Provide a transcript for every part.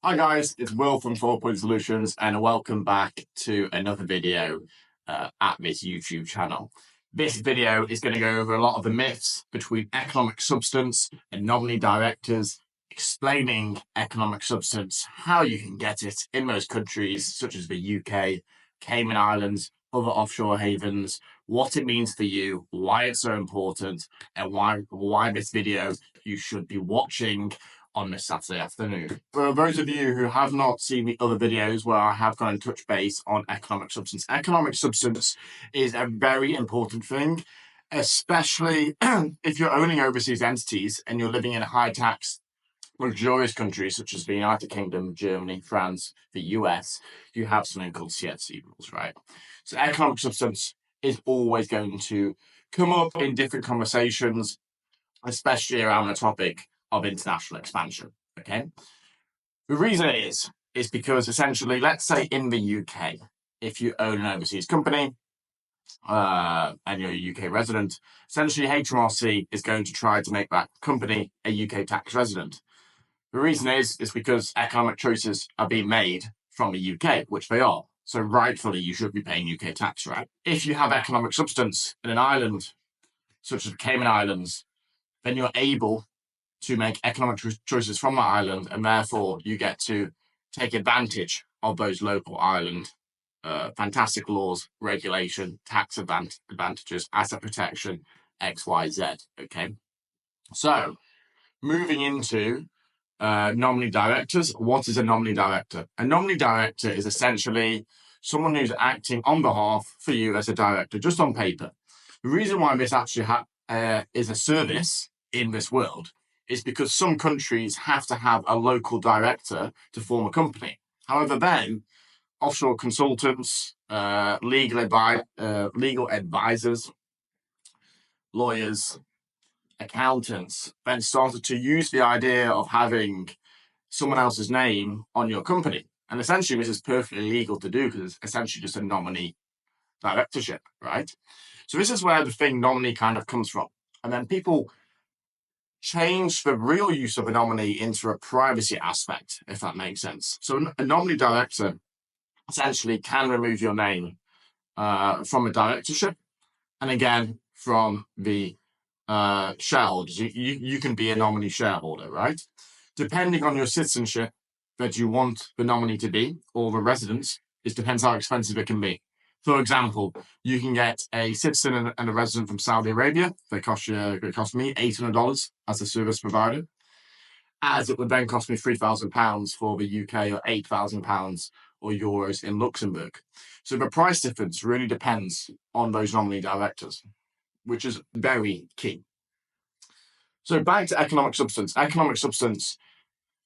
Hi guys, it's Will from 4 Point Solutions and welcome back to another video at this YouTube channel. This video is going to go over a lot of the myths between economic substance and nominee directors, explaining economic substance, how you can get it in most countries such as the UK, Cayman Islands, other offshore havens, what it means for you, why it's so important, and why this video you should be watching on this Saturday afternoon. For those of you who have not seen the other videos where I have gone and touched base on economic substance is a very important thing, especially if you're owning overseas entities and you're living in high tax luxurious countries such as the United Kingdom, Germany, France, the US. You have something called CFC rules, right? So economic substance is always going to come up in different conversations, especially around the topic of international expansion. Okay. The reason is because essentially, let's say in the UK, if you own an overseas company and you're a UK resident, essentially HMRC is going to try to make that company a UK tax resident. The reason is because economic choices are being made from the UK, which they are. So rightfully, you should be paying UK tax, right? If you have economic substance in an island, such as the Cayman Islands, then you're able to make economic choices from that island, and therefore you get to take advantage of those local island fantastic laws, regulation, tax advantages, asset protection, XYZ. Okay, so moving into nominee directors. What is a nominee director? A nominee director is essentially someone who's acting on behalf for you as a director, just on paper. The reason why this actually is a service in this world is because some countries have to have a local director to form a company. However, then offshore consultants, legal advisors, lawyers, accountants then started to use the idea of having someone else's name on your company. And essentially, this is perfectly legal to do because it's essentially just a nominee directorship, right? So this is where the thing nominee kind of comes from. And then people change the real use of a nominee into a privacy aspect, if that makes sense. So a nominee director essentially can remove your name from a directorship, and again, from the shareholders. You can be a nominee shareholder, right? Depending on your citizenship that you want the nominee to be, or the residence, it depends how expensive it can be. For example, you can get a citizen and a resident from Saudi Arabia. They cost me $800 as a service provider, as it would then cost me £3,000 for the UK, or £8,000 or euros in Luxembourg. So the price difference really depends on those nominee directors, which is very key. So back to economic substance. Economic substance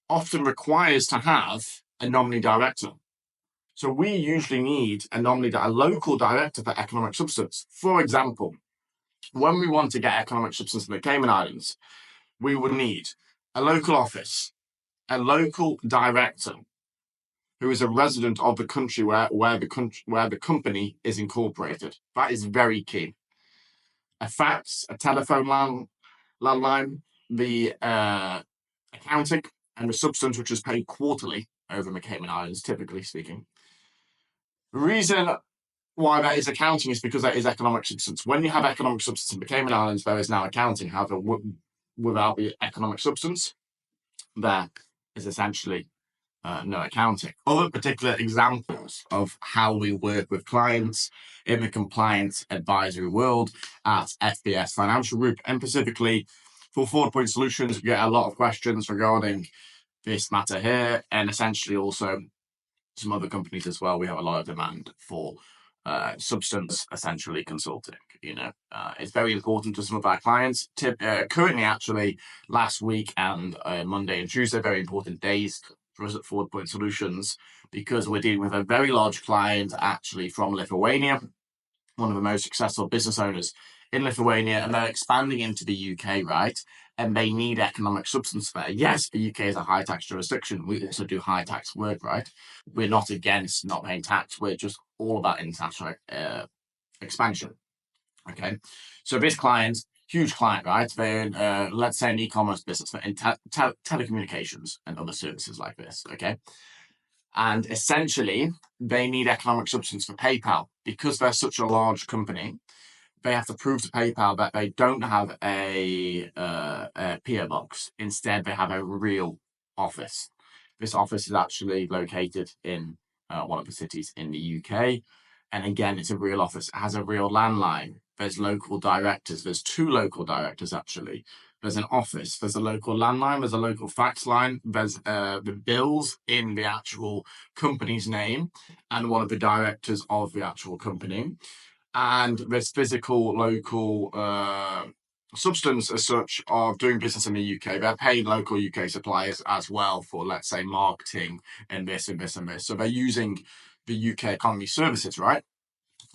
often requires to have a nominee director. So we usually need a local director for economic substance. For example, when we want to get economic substance in the Cayman Islands, we would need a local office, a local director who is a resident of the country where the company is incorporated. That is very key. A fax, a telephone landline, the accounting, and the substance, which is paid quarterly over in the Cayman Islands, typically speaking. The reason why that is accounting is because that is economic substance. When you have economic substance in the Cayman Islands, there is now accounting. However, without the economic substance, there is essentially no accounting. Other particular examples of how we work with clients in the compliance advisory world at FBS Financial Group, and specifically for 4 Point Solutions, we get a lot of questions regarding this matter here, and essentially also some other companies as well. We have a lot of demand for substance essentially consulting. It's very important to some of our clients. Currently, actually, last week and Monday and Tuesday, very important days for us at 4 Point Solutions, because we're dealing with a very large client actually from Lithuania, one of the most successful business owners in Lithuania, and they're expanding into the UK, right? And they need economic substance there. Yes, the UK is a high tax jurisdiction. We also do high tax work, right? We're not against not paying tax. We're just all about international expansion. Okay. So this client, huge client, right? They're in, let's say, an e-commerce business, but in telecommunications and other services like this, okay? And essentially, they need economic substance for PayPal. Because they're such a large company, they have to prove to PayPal that they don't have a PO box. Instead, they have a real office. This office is actually located in one of the cities in the UK. And again, it's a real office. It has a real landline. There's local directors. There's 2 local directors, actually. There's an office. There's a local landline. There's a local fax line. There's the bills in the actual company's name and one of the directors of the actual company. And there's physical local substance as such of doing business in the UK. They're paying local UK suppliers as well for, let's say, marketing and this and this and this. So they're using the UK economy services, right?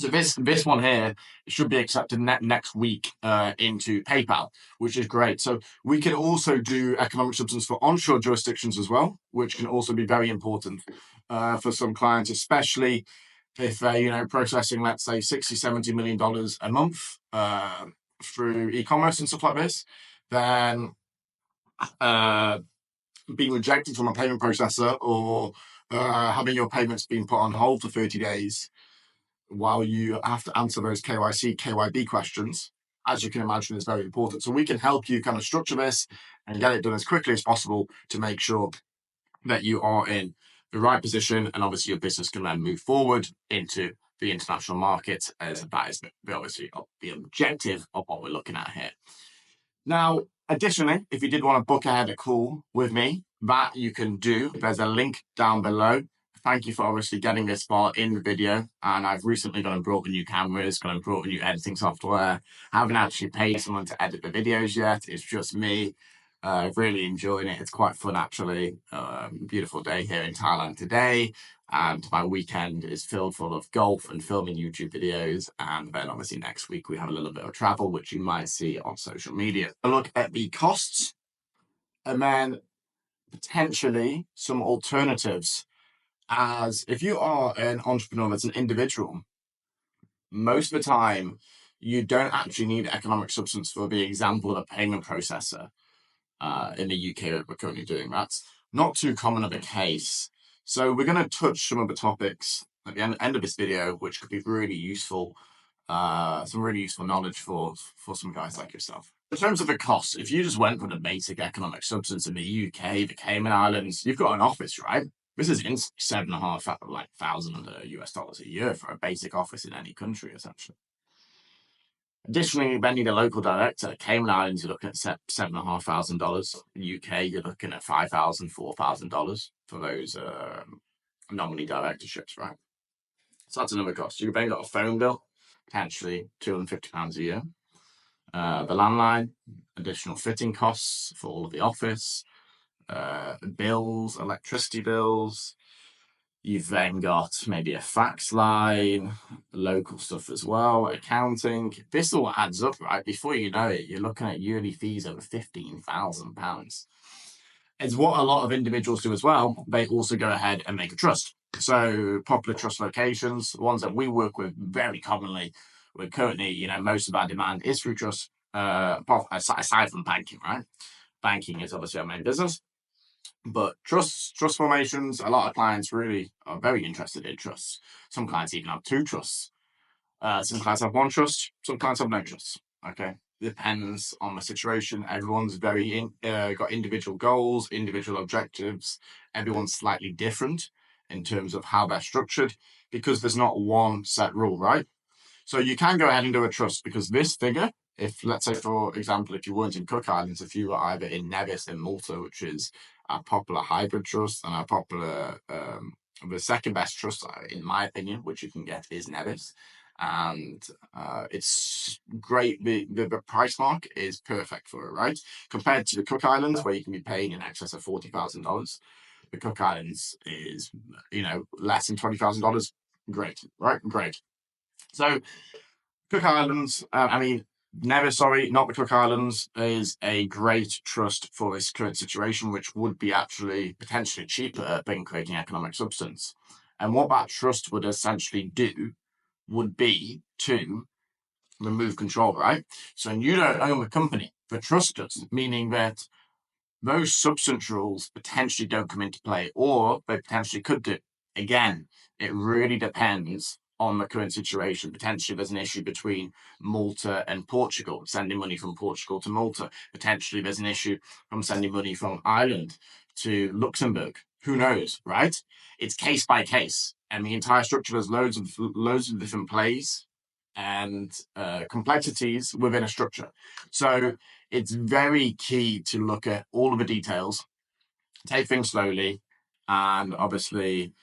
So this one here should be accepted next week into PayPal, which is great. So we can also do economic substance for onshore jurisdictions as well, which can also be very important for some clients, especially if they're processing, let's say, $60-70 million a month through e-commerce and stuff like this, then being rejected from a payment processor or having your payments being put on hold for 30 days while you have to answer those KYC, KYB questions, as you can imagine, is very important. So we can help you kind of structure this and get it done as quickly as possible to make sure that you are in the right position, and obviously your business can then move forward into the international market, as that is obviously the objective of what we're looking at here. Now, additionally, if you did want to book ahead a call with me, that you can do. There's a link down below. Thank you for obviously getting this far in the video. And I've recently gone and brought the new cameras, gone and brought the new editing software. I haven't actually paid someone to edit the videos yet. It's just me. Really enjoying it. It's quite fun, actually. Beautiful day here in Thailand today. And my weekend is filled full of golf and filming YouTube videos. And then obviously next week we have a little bit of travel, which you might see on social media. A look at the costs and then potentially some alternatives. As if you are an entrepreneur that's an individual, most of the time you don't actually need economic substance for the example of a payment processor. In the UK, we're currently doing that. Not too common of a case. So we're going to touch some of the topics at the end of this video, which could be really useful, some really useful knowledge for some guys like yourself. In terms of the costs, if you just went for the basic economic substance in the UK, the Cayman Islands, you've got an office, right? This is $7,500 US dollars a year for a basic office in any country, essentially. Additionally, then you need a local director. Cayman Islands, you're looking at $7,500. UK, you're looking at $5,000, $4,000 for those nominee directorships, right? So that's another cost. You've then got a phone bill, potentially £250 a year. The landline, additional fitting costs for all of the office, bills, electricity bills. You've then got maybe a fax line, local stuff as well, accounting. This all adds up, right? Before you know it, you're looking at yearly fees over £15,000. It's what a lot of individuals do as well. They also go ahead and make a trust. So popular trust locations, the ones that we work with very commonly, we're currently, most of our demand is through trust, aside from banking, right? Banking is obviously our main business. But trust formations, a lot of clients really are very interested in trusts. Some clients even have 2 trusts. Some clients have 1 trust. Some clients have no trusts. Okay, depends on the situation. Everyone's very got individual goals, individual objectives. Everyone's slightly different in terms of how they're structured because there's not one set rule, right? So you can go ahead and do a trust because this figure, if let's say, for example, if you weren't in Cook Islands, if you were either in Nevis in Malta, which is our popular hybrid trust and our popular, the second best trust, in my opinion, which you can get is Nevis. And it's great. The price mark is perfect for it, right? Compared to the Cook Islands, where you can be paying in excess of $40,000. The Cook Islands is, less than $20,000. Great, right? Great. So Cook Islands, Nevis, not the Cook Islands, is a great trust for this current situation, which would be actually potentially cheaper than creating economic substance. And what that trust would essentially do would be to remove control, right? So you don't own the company. The trust does, meaning that those substance rules potentially don't come into play, or they potentially could do. Again, it really depends on the current situation. Potentially there's an issue between Malta and Portugal, sending money from Portugal to Malta. Potentially there's an issue from sending money from Ireland to Luxembourg. Who knows, right? It's case by case. And the entire structure, there's loads of different plays and complexities within a structure. So it's very key to look at all of the details, take things slowly, and obviously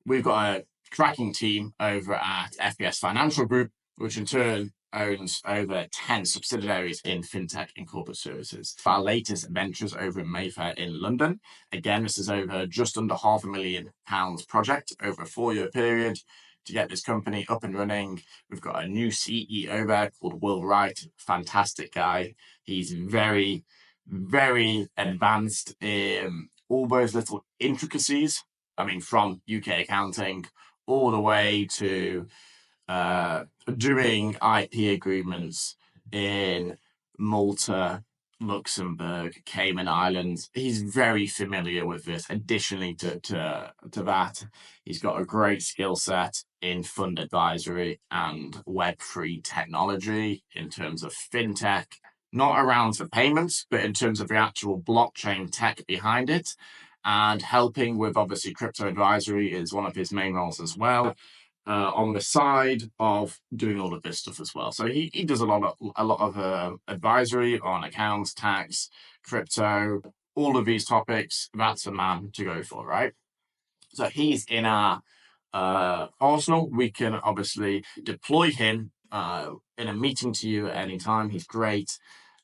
we've got a tracking team over at FPS Financial Group, which in turn owns over 10 subsidiaries in fintech and corporate services. For our latest ventures over in Mayfair in London, again, this is over just under £500,000 project over a 4-year period to get this company up and running. We've got a new CEO there called Will Wright, fantastic guy. He's very, very advanced in all those little intricacies. I mean, from UK accounting all the way to doing IP agreements in Malta, Luxembourg, Cayman Islands. He's very familiar with this. Additionally to that, he's got a great skill set in fund advisory and Web3 technology in terms of fintech, not around for payments, but in terms of the actual blockchain tech behind it. And helping with obviously crypto advisory is one of his main roles as well. On the side of doing all of this stuff as well. So he does a lot of advisory on accounts, tax, crypto, all of these topics. That's a man to go for, right? So he's in our arsenal. We can obviously deploy him in a meeting to you at any time. He's great.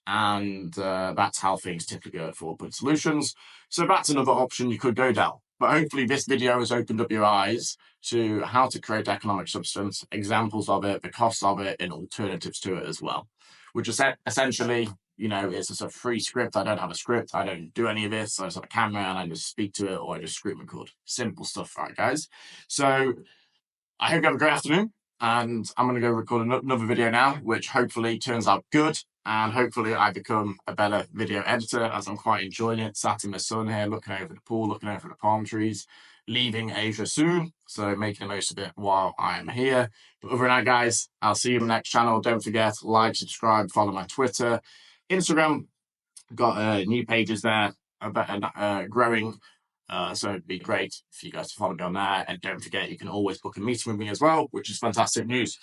And that's how things typically go at Forward Point Solutions. So that's another option you could go down. But hopefully this video has opened up your eyes to how to create economic substance, examples of it, the costs of it, and alternatives to it as well. Which is essentially, you know, it's just a free script. I don't have a script. I don't do any of this. I just have a camera and I just speak to it, or I just screen record. Simple stuff, right, guys? So I hope you have a great afternoon. And I'm going to go record another video now, which hopefully turns out good. And hopefully I become a better video editor, as I'm quite enjoying it. Sat in the sun here, looking over the pool, looking over the palm trees, leaving Asia soon. So making the most of it while I am here. But other than that, guys, I'll see you in the next channel. Don't forget, like, subscribe, follow my Twitter, Instagram. Got new pages there, growing. So it'd be great if you guys follow me on there. And don't forget, you can always book a meeting with me as well, which is fantastic news.